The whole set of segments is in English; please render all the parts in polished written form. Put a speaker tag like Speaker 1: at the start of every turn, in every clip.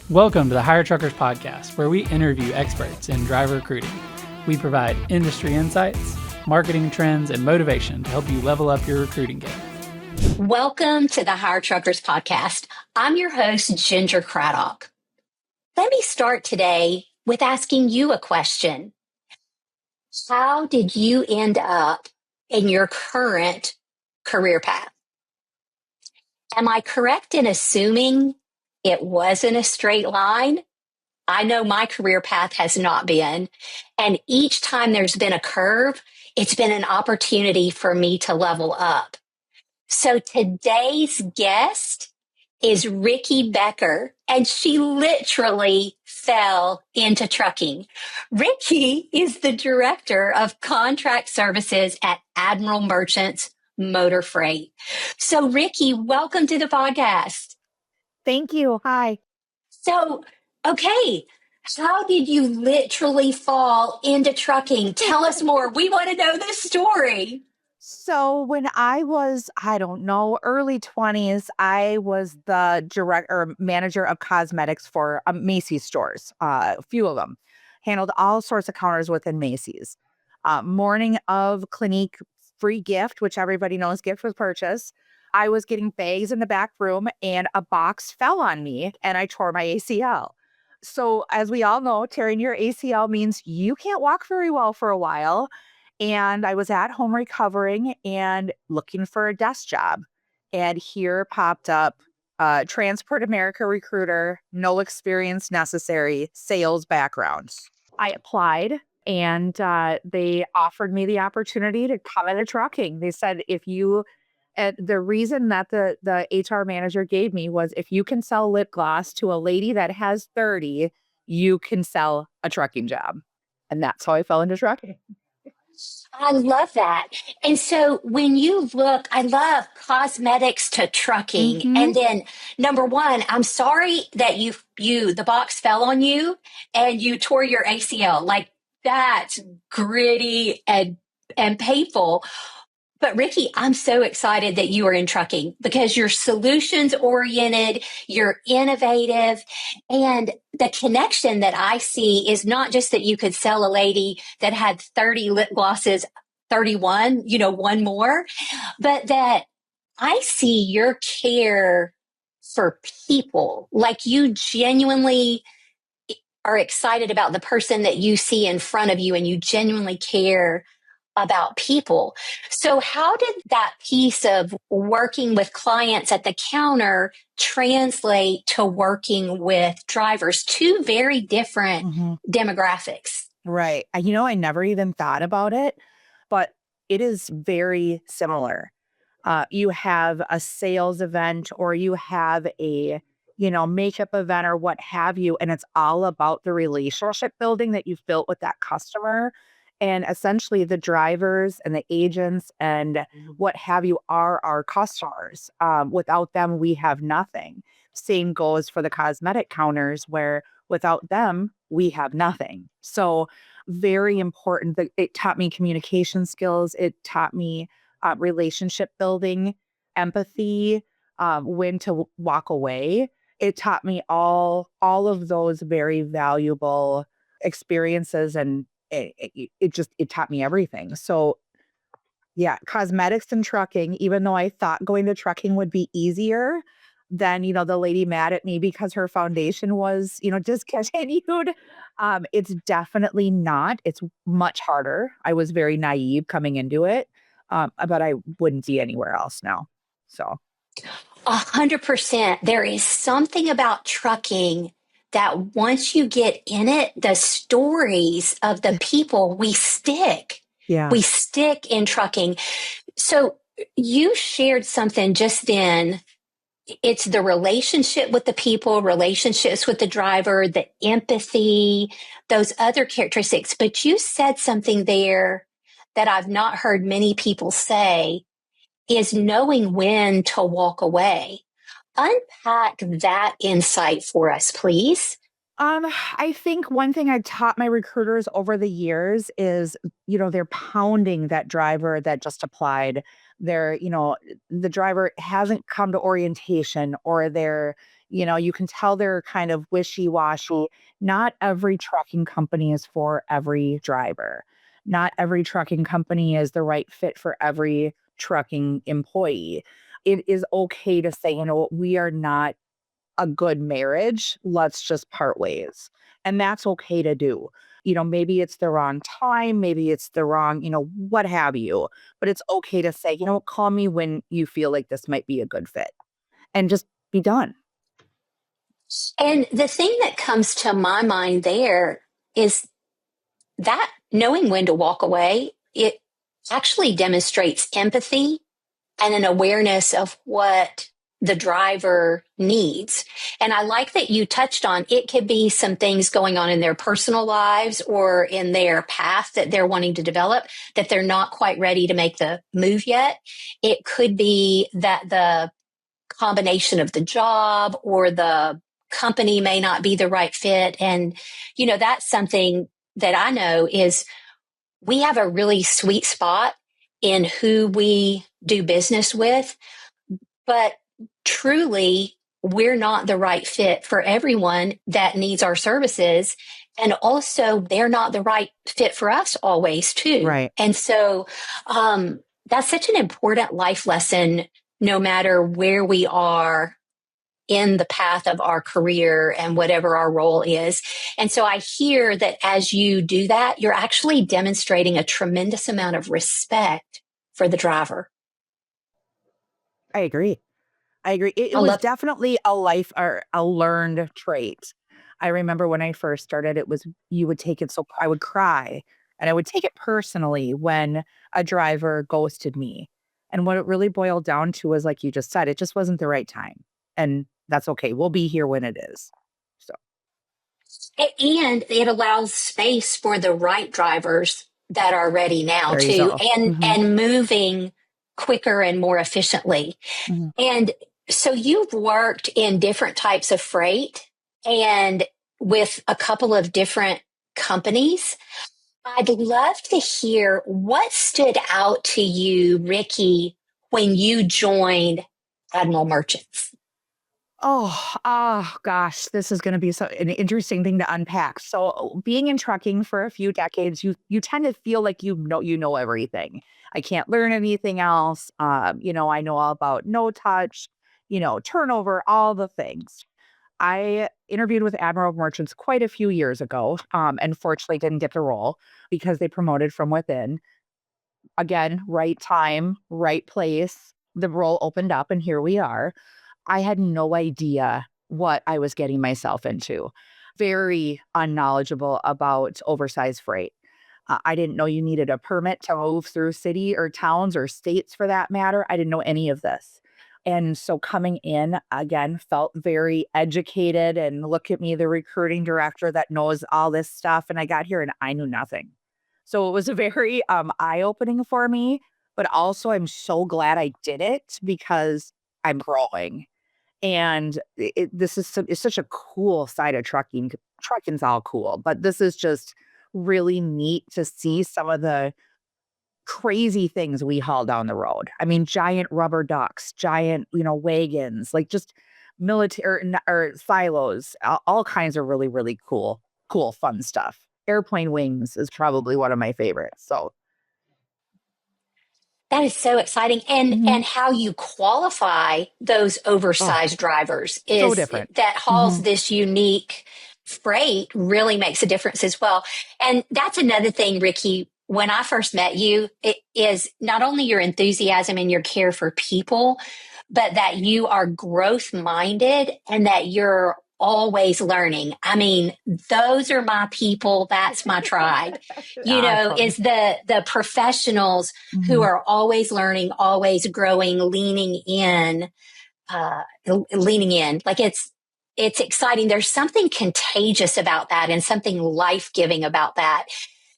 Speaker 1: Welcome to the Hire Truckers Podcast, where we interview experts in driver recruiting. We provide industry insights, marketing trends, and motivation to help you level up your recruiting game.
Speaker 2: Welcome to the Hire Truckers Podcast. I'm your host, Ginger Craddock. Let me start today with asking you a question. How did you end up in your current career path? Am I correct in assuming it wasn't a straight line? I know my career path has not been. And each time there's been a curve, it's been an opportunity for me to level up. So today's guest is Rikki Becker, and she literally fell into trucking. Rikki is the director of contract services at Admiral Merchants Motor Freight. So Rikki, welcome to the podcast.
Speaker 3: Thank you. Hi.
Speaker 2: So, okay, how did you literally fall into trucking? Tell us more. We want to know the story.
Speaker 3: So when I was, early 20s, I was the director manager of cosmetics for Macy's stores, a few of them. Handled all sorts of counters within Macy's. Morning of Clinique free gift, which everybody knows gift with purchase. I was getting bags in the back room and a box fell on me and I tore my ACL. So as we all know, tearing your ACL means you can't walk very well for a while. And I was at home recovering and looking for a desk job. And here popped up Transport America recruiter, no experience necessary, sales background. I applied and they offered me the opportunity to come into trucking. They said, the reason that the HR manager gave me was if you can sell lip gloss to a lady that has 30, you can sell a trucking job. And that's how I fell into trucking.
Speaker 2: I love that. And so when you look, I love cosmetics to trucking.
Speaker 3: Mm-hmm.
Speaker 2: And then number one, I'm sorry that the box fell on you and you tore your ACL. Like that's gritty and painful. But Rikki, I'm so excited that you are in trucking because you're solutions oriented, you're innovative, and the connection that I see is not just that you could sell a lady that had 30 lip glosses, 31, one more, but that I see your care for people. Like you genuinely are excited about the person that you see in front of you and you genuinely care about people. So how did that piece of working with clients at the counter translate to working with drivers? Two very different demographics.
Speaker 3: Right. I never even thought about it, but it is very similar. You have a sales event or you have a, makeup event or what have you, and it's all about the relationship building that you've built with that customer. And essentially the drivers and the agents and what have you are our customers. Without them, we have nothing. Same goes for the cosmetic counters where without them, we have nothing. So very important that it taught me communication skills. It taught me relationship building, empathy, when to walk away. It taught me all of those very valuable experiences, and it taught me everything. So yeah, cosmetics and trucking, even though I thought going to trucking would be easier than, the lady mad at me because her foundation was, discontinued. It's definitely not. It's much harder. I was very naive coming into it. But I wouldn't be anywhere else now. So
Speaker 2: 100%. There is something about trucking that once you get in it, the stories of the people, we stick.
Speaker 3: yeah.
Speaker 2: We stick in trucking. So you shared something just then. It's the relationship with the people, relationships with the driver, the empathy, those other characteristics. But you said something there that I've not heard many people say is knowing when to walk away. Unpack that insight for us, please.
Speaker 3: I think one thing I taught my recruiters over the years is, they're pounding that driver that just applied. The driver hasn't come to orientation or they're, You can tell they're kind of wishy-washy. Not every trucking company is for every driver. Not every trucking company is the right fit for every trucking employee. It is okay to say, we are not a good marriage. Let's just part ways. And that's okay to do. Maybe it's the wrong time, maybe it's the wrong, what have you. But it's okay to say, call me when you feel like this might be a good fit and just be done.
Speaker 2: And the thing that comes to my mind there is that knowing when to walk away, it actually demonstrates empathy and an awareness of what the driver needs. And I like that you touched on it could be some things going on in their personal lives or in their path that they're wanting to develop that they're not quite ready to make the move yet. It could be that the combination of the job or the company may not be the right fit. And, that's something that I know is we have a really sweet spot in who we do business with, but truly we're not the right fit for everyone that needs our services. And also they're not the right fit for us always too.
Speaker 3: Right.
Speaker 2: And so, that's such an important life lesson, no matter where we are in the path of our career and whatever our role is. And so I hear that as you do that, you're actually demonstrating a tremendous amount of respect for the driver.
Speaker 3: I agree. It was definitely a life or a learned trait. I remember when I first started, you would take it I would cry and I would take it personally when a driver ghosted me. And what it really boiled down to was, like you just said, it just wasn't the right time. And that's okay. We'll be here when it is. So,
Speaker 2: And it allows space for the right drivers that are ready now
Speaker 3: there you
Speaker 2: too,
Speaker 3: go.
Speaker 2: and moving quicker and more efficiently.
Speaker 3: Mhm.
Speaker 2: And so you've worked in different types of freight and with a couple of different companies. I'd love to hear what stood out to you, Rikki, when you joined Admiral Merchants.
Speaker 3: Oh gosh, this is going to be an interesting thing to unpack. So, being in trucking for a few decades, you tend to feel like you know everything. I can't learn anything else. I know all about no touch, turnover, all the things. I interviewed with Admiral Merchants quite a few years ago, and fortunately didn't get the role because they promoted from within. Again, right time, right place. The role opened up, and here we are. I had no idea what I was getting myself into. Very unknowledgeable about oversized freight. I didn't know you needed a permit to move through city or towns or states for that matter. I didn't know any of this. And so coming in again felt very educated, and look at me, the recruiting director that knows all this stuff. And I got here and I knew nothing. So it was a very eye-opening for me, but also I'm so glad I did it because I'm growing. And it's such a cool side of trucking. Trucking's all cool, but this is just really neat to see some of the crazy things we haul down the road. I mean, giant rubber ducks, giant, wagons, like just military or silos, all kinds of really, really cool, fun stuff. Airplane wings is probably one of my favorites. So
Speaker 2: That is so exciting. And
Speaker 3: mhm.
Speaker 2: and how you qualify those
Speaker 3: Oh,
Speaker 2: oversized drivers
Speaker 3: so
Speaker 2: is
Speaker 3: different.
Speaker 2: that hauls
Speaker 3: Mhm.
Speaker 2: this unique freight really makes a difference as well. And that's another thing, Rikki. When I first met you, it is not only your enthusiasm and your care for people, but that you are growth minded and that you're always learning. I mean, those are my people. That's my tribe.
Speaker 3: Awesome.
Speaker 2: Is the professionals who
Speaker 3: Mhm.
Speaker 2: are always learning, always growing, leaning in. Like it's exciting. There's something contagious about that and something life giving about that.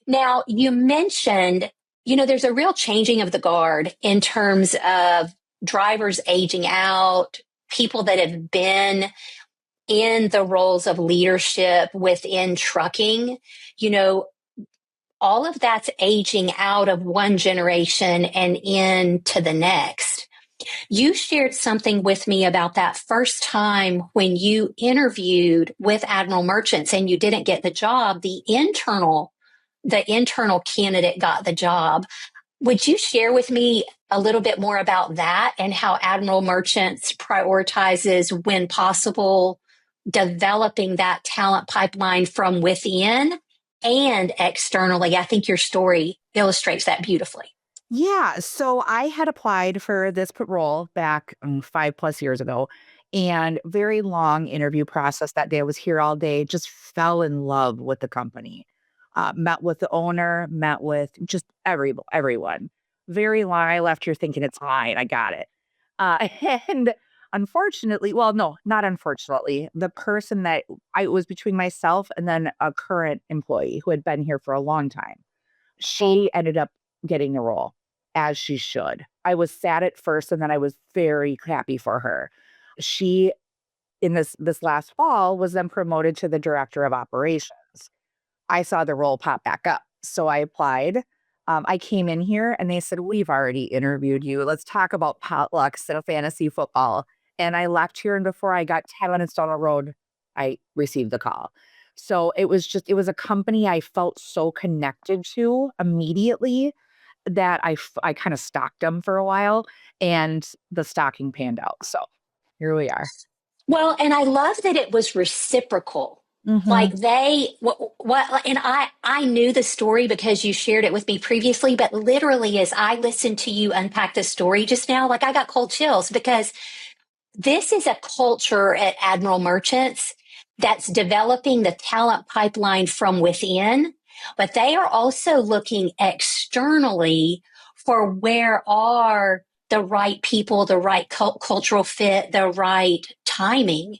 Speaker 2: Now, you mentioned, there's a real changing of the guard in terms of drivers aging out, people that have been in the roles of leadership within trucking, you know, all of that's aging out of one generation and into the next. You shared something with me about that first time when you interviewed with Admiral Merchants and you didn't get the job. The internal candidate got the job. Would you share with me a little bit more about that and how Admiral Merchants prioritizes, when possible, developing that talent pipeline from within and externally? I think your story illustrates that beautifully.
Speaker 3: Yeah. So I had applied for this role back 5+ years ago, and very long interview process that day. I was here all day, just fell in love with the company. Met with the owner, met with just everyone. Very long. I left here thinking it's mine. I got it. And unfortunately, well, no, not unfortunately, the person that I it was between myself and then a current employee who had been here for a long time. She ended up getting the role, as she should. I was sad at first, and then I was very happy for her. She, in this last fall, was then promoted to the director of operations. I saw the role pop back up, so I applied. I came in here and they said, "We've already interviewed you. Let's talk about potlucks and fantasy football." And I left here, and before I got 10 minutes down the road, I received the call. So it was a company I felt so connected to immediately that I kind of stalked them for a while, and the stalking panned out. So here we are.
Speaker 2: Well, and I love that it was reciprocal.
Speaker 3: Mhm.
Speaker 2: Like what, and I knew the story because you shared it with me previously, but literally as I listened to you unpack the story just now, like I got cold chills because this is a culture at Admiral Merchants that's developing the talent pipeline from within, but they are also looking externally for where are the right people, the right cultural fit, the right timing.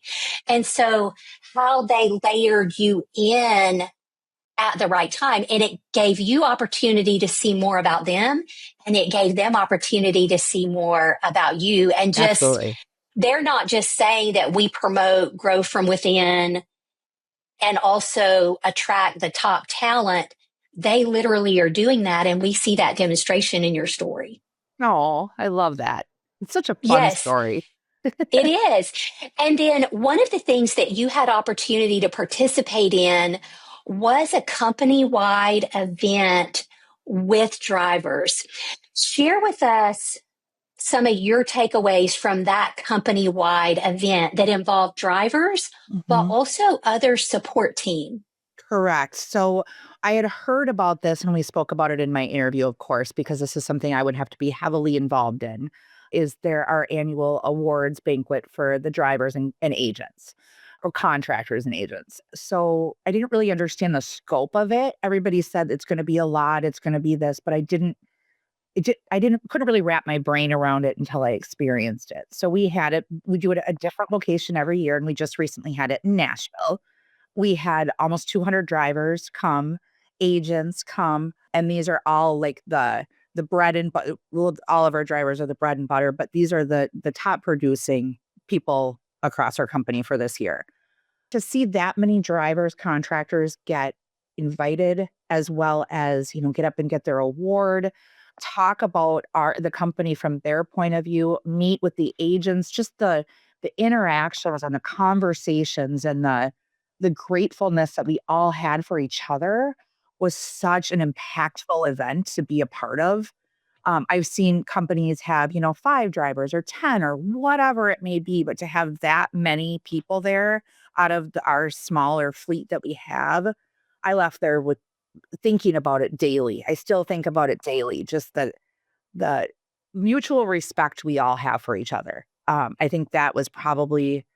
Speaker 2: And so how they layered you in at the right time, and it gave you opportunity to see more about them, and it gave them opportunity to see more about you. And just,
Speaker 3: Absolutely.
Speaker 2: they're not just saying that we promote growth from within and also attract the top talent. They literally are doing that. And we see that demonstration in your story.
Speaker 3: Oh, I love that. It's such a fun
Speaker 2: Yes,
Speaker 3: story.
Speaker 2: it is. And then one of the things that you had opportunity to participate in was a company wide event with drivers. Share with us some of your takeaways from that company wide event that involved drivers, but
Speaker 3: Mhm.
Speaker 2: also other support team.
Speaker 3: Correct. So I had heard about this, and we spoke about it in my interview, of course, because this is something I would have to be heavily involved in. Is there our annual awards banquet for the drivers and agents, or contractors and agents. So I didn't really understand the scope of it. Everybody said it's going to be a lot, it's going to be this, but I didn't couldn't really wrap my brain around it until I experienced it. So we do it at a different location every year, and we just recently had it in Nashville. We had almost 200 drivers come, agents come, and these are all like the bread and butter. Well, all of our drivers are the bread and butter, but these are the top producing people across our company for this year. To see that many drivers, contractors get invited, as well as, get up and get their award, talk about the company from their point of view, meet with the agents, just the interactions and the conversations and the gratefulness that we all had for each other was such an impactful event to be a part of. I've seen companies have, 5 drivers or 10 or whatever it may be, but to have that many people there out of our smaller fleet that we have, I left there with thinking about it daily. I still think about it daily, just the mutual respect we all have for each other. I think that was probably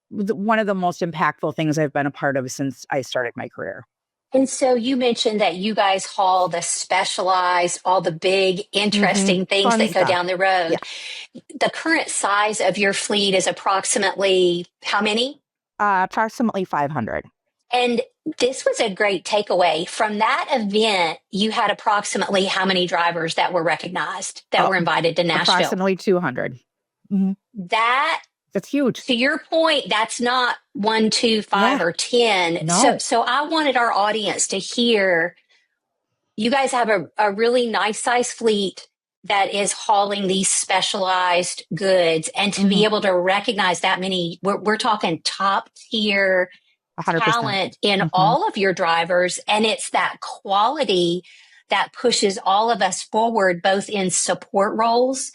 Speaker 3: one of the most impactful things I've been a part of since I started my career.
Speaker 2: And so you mentioned that you guys haul the specialized, all the big, interesting things
Speaker 3: Fun
Speaker 2: that go
Speaker 3: stuff.
Speaker 2: down the
Speaker 3: Yeah.
Speaker 2: road. The current size of your fleet is approximately how many?
Speaker 3: Approximately 500.
Speaker 2: And this was a great takeaway. From that event, you had approximately how many drivers that were recognized, that
Speaker 3: Oh,
Speaker 2: were invited to Nashville?
Speaker 3: approximately 200. Mhm.
Speaker 2: That,
Speaker 3: That's huge.
Speaker 2: to your point, that's not one, two, five,
Speaker 3: Yeah.
Speaker 2: or 10. So,
Speaker 3: No.
Speaker 2: so I wanted our audience to hear you guys have a really nice size fleet. that is hauling these specialized goods, and to be able to recognize that many, we're talking top tier
Speaker 3: 100%.
Speaker 2: talent in all of your drivers. And it's that quality that pushes all of us forward, both in support roles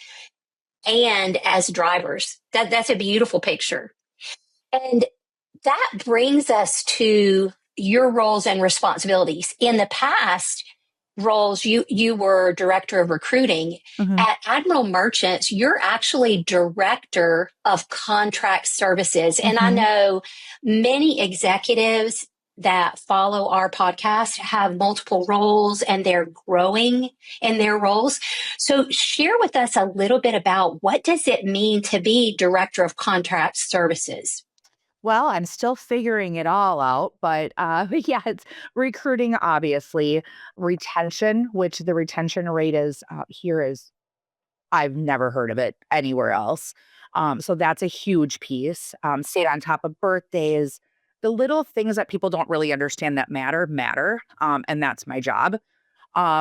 Speaker 2: and as drivers. That's a beautiful picture. And that brings us to your roles and responsibilities. In the past roles, you were director of recruiting. At Admiral Merchants, you're actually director of contract services. And I know many executives that follow our podcast have multiple roles and they're growing in their roles. So share with us a little bit about what does it mean to be director of contract services?
Speaker 3: Well, I'm still figuring it all out, but yeah, it's recruiting, obviously, retention, which the retention rate is here is I've never heard of it anywhere else. So that's a huge piece. Stayed on top of birthdays, the little things that people don't really understand that matter. And that's my job.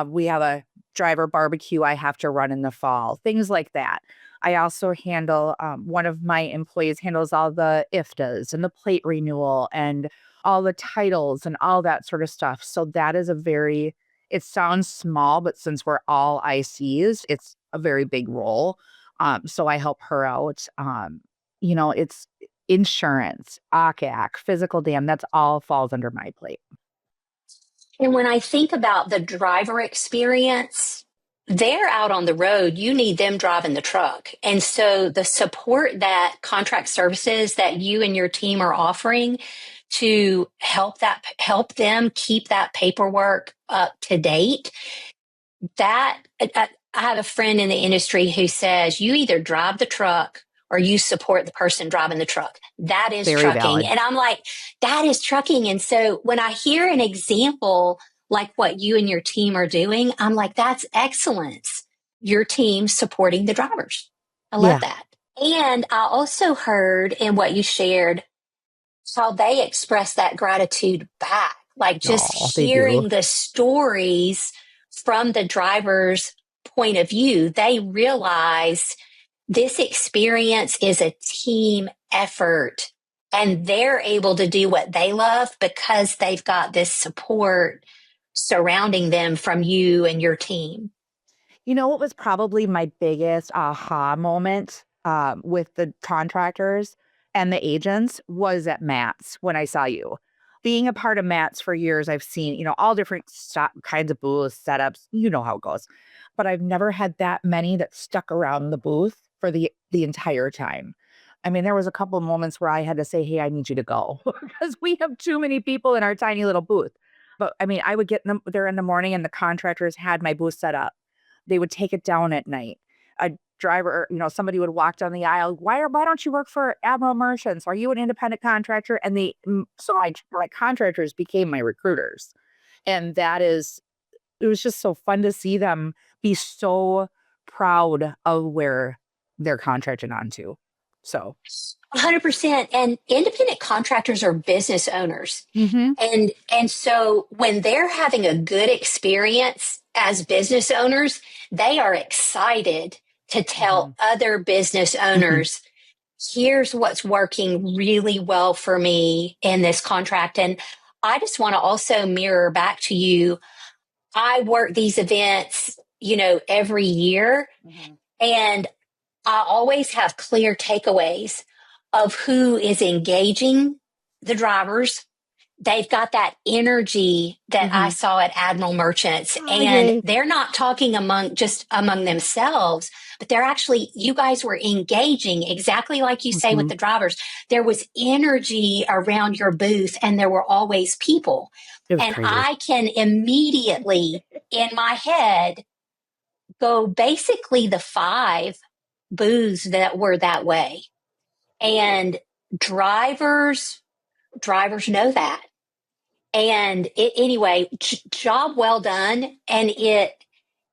Speaker 3: We have a driver barbecue I have to run in the fall, things like that. I also handle, one of my employees handles all the IFTAs and the plate renewal and all the titles and all that sort of stuff. So that is it sounds small, but since we're all ICs, it's a very big role. So I help her out. It's insurance, OCAC, physical dam, that's all falls under my plate.
Speaker 2: And when I think about the driver experience, they're out on the road. You need them driving the truck. And so the support that contract services that you and your team are offering to help them keep that paperwork up to date, that I have a friend in the industry who says you either drive the truck or you support the person driving the truck. That is
Speaker 3: Very
Speaker 2: trucking.
Speaker 3: valid.
Speaker 2: And I'm like, that is trucking. And so when I hear an example like what you and your team are doing, I'm like, that's excellence. Your team supporting the drivers. I love
Speaker 3: Yeah.
Speaker 2: that. And I also heard in what you shared how they express that gratitude back, like just
Speaker 3: Oh, they do.
Speaker 2: hearing the stories from the driver's point of view. They realize this experience is a team effort and they're able to do what they love because they've got this support surrounding them from you and your team.
Speaker 3: You know what was probably my biggest aha moment with the contractors and the agents was at Matt's when I saw you. Being a part of Matt's for years, I've seen, all different kinds of booths, setups, you know how it goes. But I've never had that many that stuck around the booth for the entire time. I mean, there was a couple of moments where I had to say, hey, I need you to go because we have too many people in our tiny little booth. But I mean, I would get there in the morning and the contractors had my booth set up. They would take it down at night. A driver, somebody would walk down the aisle. Why don't you work for Admiral Merchants? Are you an independent contractor? And so my contractors became my recruiters. And it was just so fun to see them be so proud of where they're contracted onto. So
Speaker 2: 100%. And independent contractors are business owners.
Speaker 3: mhm.
Speaker 2: And so when they're having a good experience as business owners, they are excited to tell other business owners, here's what's working really well for me in this contract. And I just want to also mirror back to you. I work these events, every year, and I always have clear takeaways of who is engaging the drivers. They've got that energy that I saw at Admiral Merchants, and they're not talking among themselves, but they're actually, you guys were engaging exactly like you say with the drivers. There was energy around your booth and there were always people.
Speaker 3: It was
Speaker 2: And
Speaker 3: crazy.
Speaker 2: I can immediately in my head go basically the 5 booths that were that way. And drivers know that. And anyway, job well done. And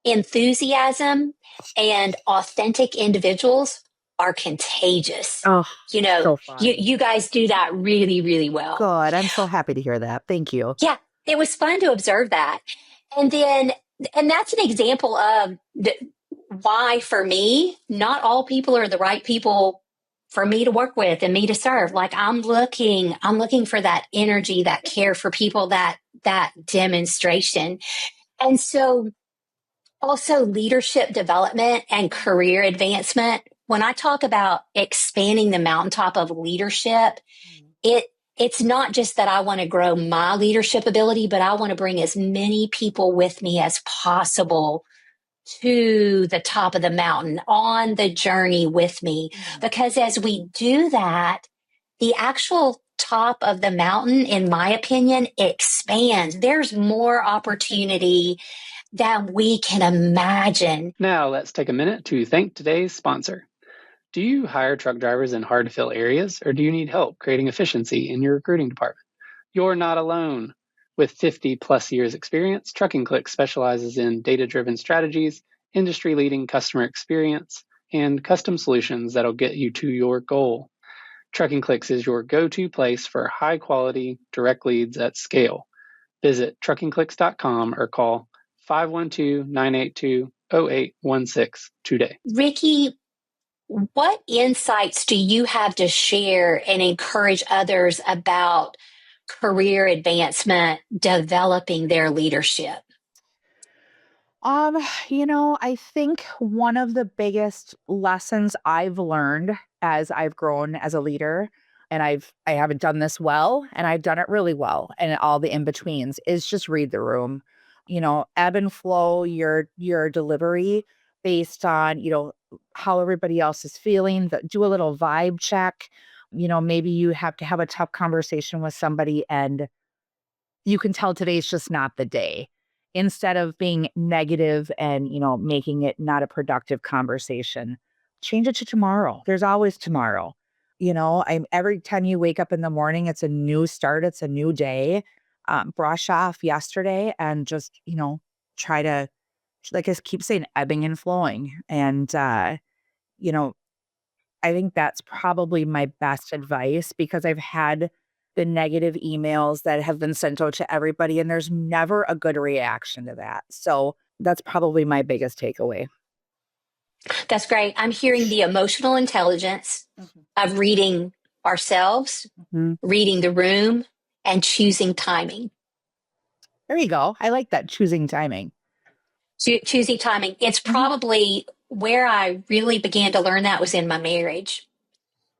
Speaker 2: enthusiasm and authentic individuals are contagious.
Speaker 3: Oh,
Speaker 2: You
Speaker 3: so fun.
Speaker 2: you guys do that really, really well.
Speaker 3: Good. I'm so happy to hear that. Thank you.
Speaker 2: Yeah, it was fun to observe that. And that's an example of why for me, not all people are the right people for me to work with and me to serve. Like I'm looking for that energy, that care for people, that demonstration. And so also leadership development and career advancement. When I talk about expanding the mountaintop of leadership, it's not just that I want to grow my leadership ability, but I want to bring as many people with me as possible to the top of the mountain on the journey with me. Because as we do that, the actual top of the mountain, in my opinion, expands. There's more opportunity than we can imagine.
Speaker 1: Now let's take a minute to thank today's sponsor. Do you hire truck drivers in hard to fill areas, or do you need help creating efficiency in your recruiting department? You're not alone. With 50 plus years experience, Trucking Click specializes in data-driven strategies, industry-leading customer experience, and custom solutions that'll get you to your goal. Trucking Clicks is your go-to place for high-quality, direct leads at scale. Visit truckingclicks.com or call 512-982-0816 today.
Speaker 2: Rikki, what insights do you have to share and encourage others about career advancement, developing their leadership?
Speaker 3: I think one of the biggest lessons I've learned as I've grown as a leader, and I haven't done this well, and I've done it really well, and all the in-betweens, is just read the room. Ebb and flow your delivery based on, how everybody else is feeling. Do a little vibe check. Maybe you have to have a tough conversation with somebody and you can tell today's just not the day. Instead of being negative and, making it not a productive conversation, change it to tomorrow. There's always tomorrow. Every time you wake up in the morning, it's a new start. It's a new day. Brush off yesterday and just, try to, like I keep saying, ebbing and flowing. And, I think that's probably my best advice because I've had the negative emails that have been sent out to everybody, and there's never a good reaction to that. So that's probably my biggest takeaway.
Speaker 2: That's great. I'm hearing the emotional intelligence of reading ourselves, reading the room, and choosing timing.
Speaker 3: There you go. I like that, choosing timing.
Speaker 2: Choosing timing. It's probably where I really began to learn that was in my marriage.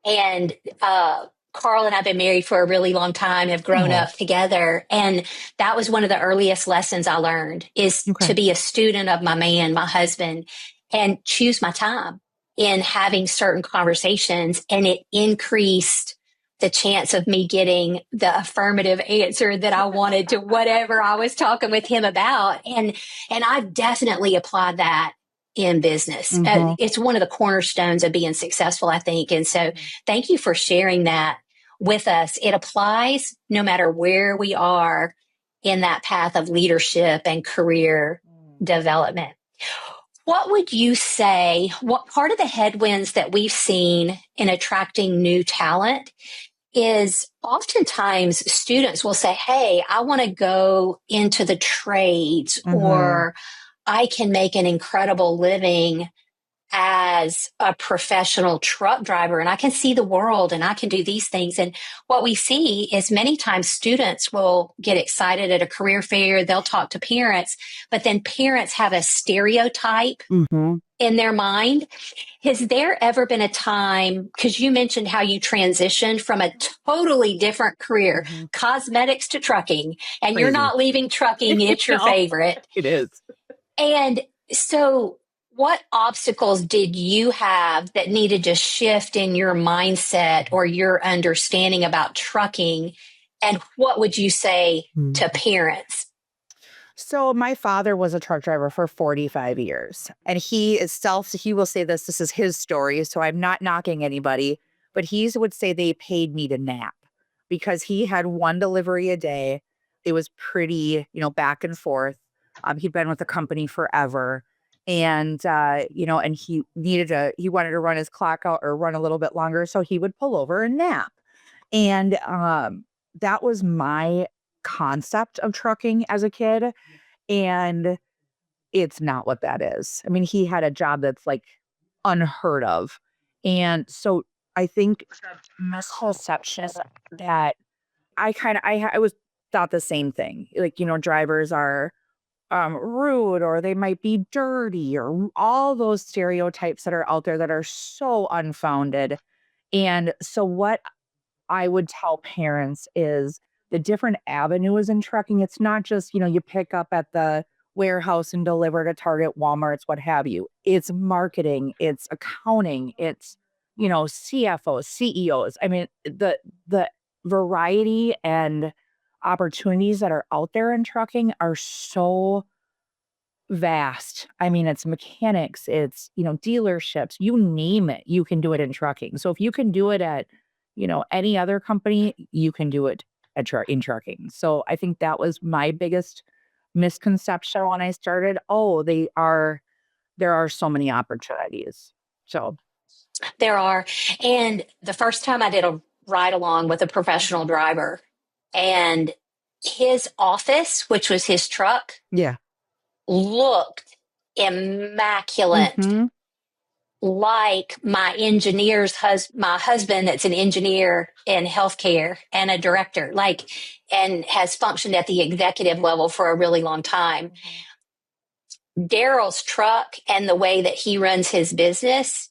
Speaker 2: And Carl and I have been married for a really long time, have grown up together. And that was one of the earliest lessons I learned is to be a student of my man, my husband, and choose my time in having certain conversations. And it increased the chance of me getting the affirmative answer that I wanted to whatever I was talking with him about. And I've definitely applied that in business. It's one of the cornerstones of being successful, I think. And so thank you for sharing that with us. It applies no matter where we are in that path of leadership and career development. What would you say, what part of the headwinds that we've seen in attracting new talent is oftentimes students will say, hey, I want to go into the trades or I can make an incredible living as a professional truck driver and I can see the world and I can do these things. And what we see is many times students will get excited at a career fair. They'll talk to parents, but then parents have a stereotype in their mind. Has there ever been a time, because you mentioned how you transitioned from a totally different career, cosmetics to trucking, and Crazy. You're not leaving trucking, it's your favorite.
Speaker 3: It is.
Speaker 2: And so what obstacles did you have that needed to shift in your mindset or your understanding about trucking? And what would you say to parents?
Speaker 3: So my father was a truck driver for 45 years and he will say this is his story. So I'm not knocking anybody, but he would say they paid me to nap because he had one delivery a day. It was pretty, back and forth. He'd been with the company forever. And, and he wanted to run his clock out or run a little bit longer. So he would pull over and nap. And that was my concept of trucking as a kid. And it's not what that is. I mean, he had a job that's like unheard of. And so I think misconception that I was thought the same thing. Like, drivers are rude, or they might be dirty, or all those stereotypes that are out there that are so unfounded. And so what I would tell parents is the different avenues in trucking. It's not just, you pick up at the warehouse and deliver to Target, Walmart's, what have you. It's marketing, it's accounting, it's, CFOs, CEOs. I mean, the variety and opportunities that are out there in trucking are so vast. I mean, it's mechanics, it's, dealerships, you name it, you can do it in trucking. So if you can do it at, any other company, you can do it in trucking. So I think that was my biggest misconception when I started. Oh, there are so many opportunities. So
Speaker 2: There are. And the first time I did a ride along with a professional driver, and his office, which was his truck,
Speaker 3: yeah.
Speaker 2: looked immaculate,
Speaker 3: Mhm.
Speaker 2: like my my husband that's an engineer in healthcare and a director, and has functioned at the executive level for a really long time. Daryl's truck and the way that he runs his business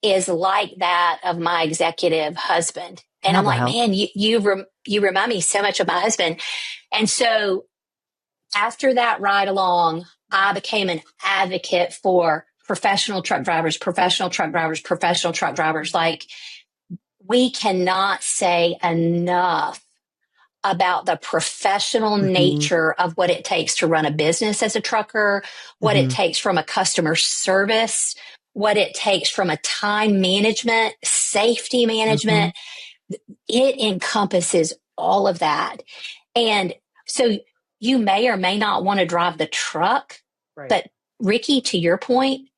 Speaker 2: is like that of my executive husband. And
Speaker 3: Oh,
Speaker 2: I'm like,
Speaker 3: wow.
Speaker 2: man, you remind me so much of my husband. And so after that ride along, I became an advocate for professional truck drivers, professional truck drivers, professional truck drivers. Like, we cannot say enough about the professional
Speaker 3: Mhm.
Speaker 2: nature of what it takes to run a business as a trucker, what it
Speaker 3: Mhm.
Speaker 2: takes from a customer service, what it takes from a time management, safety management.
Speaker 3: Mhm.
Speaker 2: It encompasses all of that. And so you may or may not want to drive the truck,
Speaker 3: Right.
Speaker 2: but Rikki, to your point,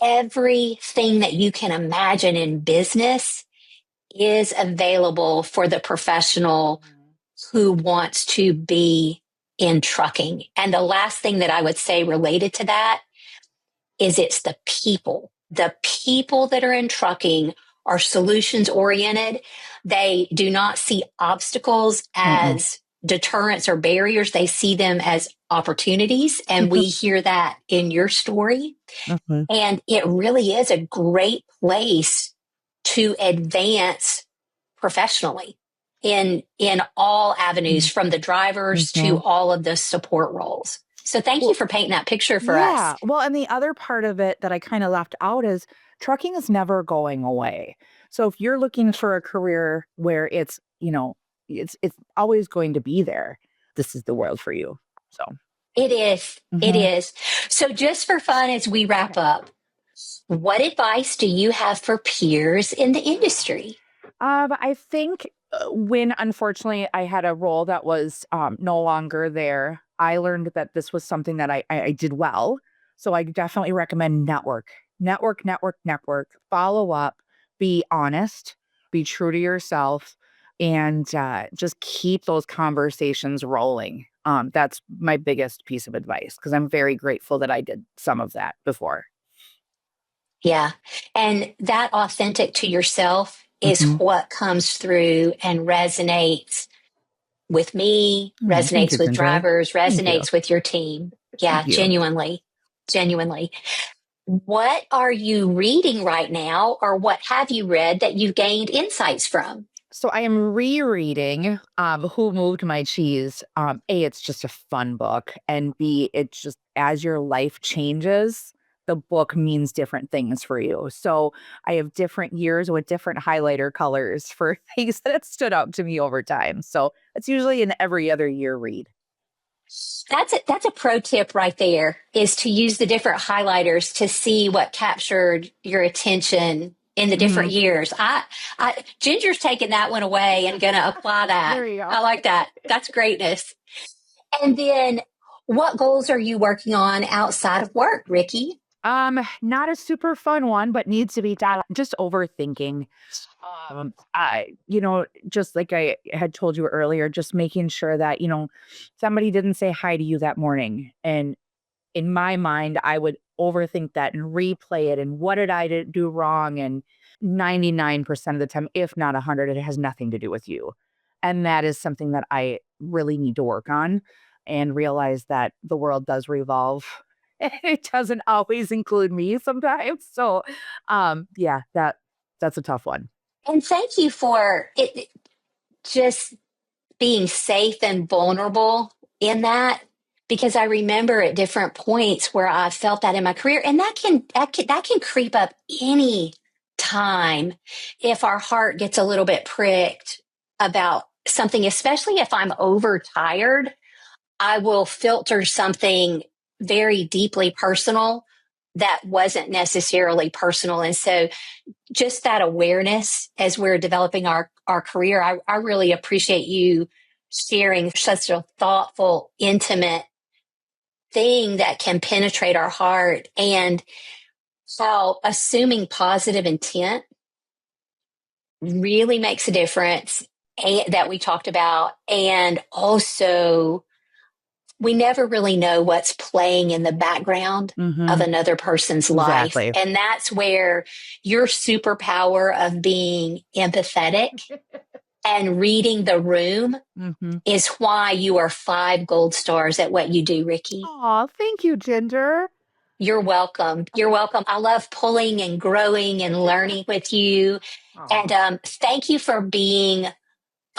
Speaker 2: everything that you can imagine in business is available for the professional who wants to be in trucking. And the last thing that I would say related to that is it's the people. The people that are in trucking are solutions oriented. They do not see obstacles
Speaker 3: Mm-mm.
Speaker 2: as deterrents or barriers. They see them as opportunities. And we hear that in your story.
Speaker 3: Mhm.
Speaker 2: And it really is a great place to advance professionally in all avenues, from the drivers to
Speaker 3: Mhm.
Speaker 2: all of the support roles. So thank you
Speaker 3: Well,
Speaker 2: for painting that picture for us.
Speaker 3: yeah. Well, and the other part of it that I kind of left out is trucking is never going away. So if you're looking for a career where it's, it's always going to be there, this is the world for you. So,
Speaker 2: It is. It
Speaker 3: mhm.
Speaker 2: is. So just for fun, as we wrap up, what advice do you have for peers in the industry?
Speaker 3: I think when unfortunately I had a role that was no longer there, I learned that this was something that I did well. So I definitely recommend network, follow up, be honest, be true to yourself, and just keep those conversations rolling. That's my biggest piece of advice because I'm very grateful that I did some of that before.
Speaker 2: Yeah. And that authentic to yourself is
Speaker 3: Hmm.
Speaker 2: what comes through and resonates with me,
Speaker 3: Thank
Speaker 2: resonates
Speaker 3: you,
Speaker 2: with
Speaker 3: Ginger.
Speaker 2: drivers,
Speaker 3: Thank you.
Speaker 2: resonates with your team. Yeah,
Speaker 3: Thank you.
Speaker 2: genuinely, genuinely. What are you reading right now, or what have you read that you've gained insights from?
Speaker 3: So I am rereading Who Moved My Cheese. A, it's just a fun book. And B, it's just as your life changes, the book means different things for you. So I have different years with different highlighter colors for things that have stood out to me over time. So it's usually an every other year read.
Speaker 2: That's a pro tip right there, is to use the different highlighters to see what captured your attention in the different
Speaker 3: Mhm.
Speaker 2: years. Ginger's taking that one away and going to apply that.
Speaker 3: There you go.
Speaker 2: I like that. That's greatness. And then, what goals are you working on outside of work, Rikki?
Speaker 3: Not a super fun one, but needs to be done. Just overthinking. Just like I had told you earlier, just making sure that, somebody didn't say hi to you that morning in my mind, I would overthink that and replay it. And what did I do wrong? And 99% of the time, if not 100, it has nothing to do with you. And that is something that I really need to work on and realize that the world does revolve. It doesn't always include me sometimes. So, yeah, that's a tough one.
Speaker 2: And thank you for it just being safe and vulnerable in that, because I remember at different points where I felt that in my career, and that can creep up any time if our heart gets a little bit pricked about something, especially if I'm overtired. I will filter something very deeply personal that wasn't necessarily personal. And so just that awareness as we're developing our career, I really appreciate you sharing such a thoughtful, intimate thing that can penetrate our heart, and how assuming positive intent really makes a difference, that we talked about. And also, we never really know what's playing in the background of another person's life.
Speaker 3: Exactly.
Speaker 2: And that's where your superpower of being empathetic and reading the room is why you are 5 gold stars at what you do, Rikki.
Speaker 3: Oh, thank you, Ginger.
Speaker 2: You're welcome. You're welcome. I love pulling and growing and learning with you.
Speaker 3: Aww.
Speaker 2: And thank you for being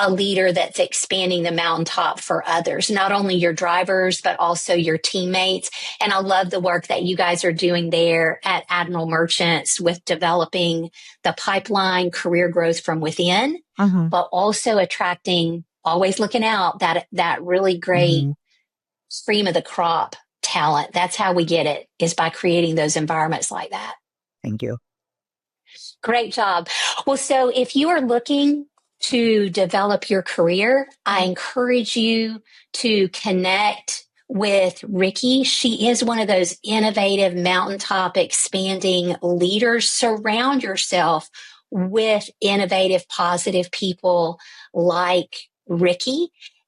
Speaker 2: a leader that's expanding the mountaintop for others, not only your drivers, but also your teammates. And I love the work that you guys are doing there at Admiral Merchants with developing the pipeline career growth from within, but also attracting, always looking out, that really great cream of the crop talent. That's how we get it, is by creating those environments like that.
Speaker 3: Thank you.
Speaker 2: Great job. Well, so if you are looking to develop your career, I encourage you to connect with Rikki. She is one of those innovative mountaintop expanding leaders. Surround yourself with innovative, positive people like Rikki,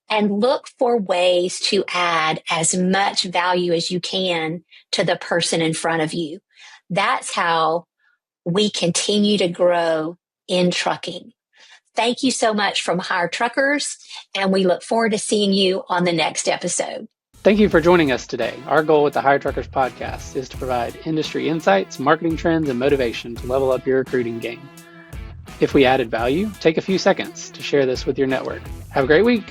Speaker 2: and look for ways to add as much value as you can to the person in front of you. That's how we continue to grow in trucking. Thank you so much from Hire Truckers, and we look forward to seeing you on the next episode.
Speaker 1: Thank you for joining us today. Our goal with the Hire Truckers podcast is to provide industry insights, marketing trends, and motivation to level up your recruiting game. If we added value, take a few seconds to share this with your network. Have a great week.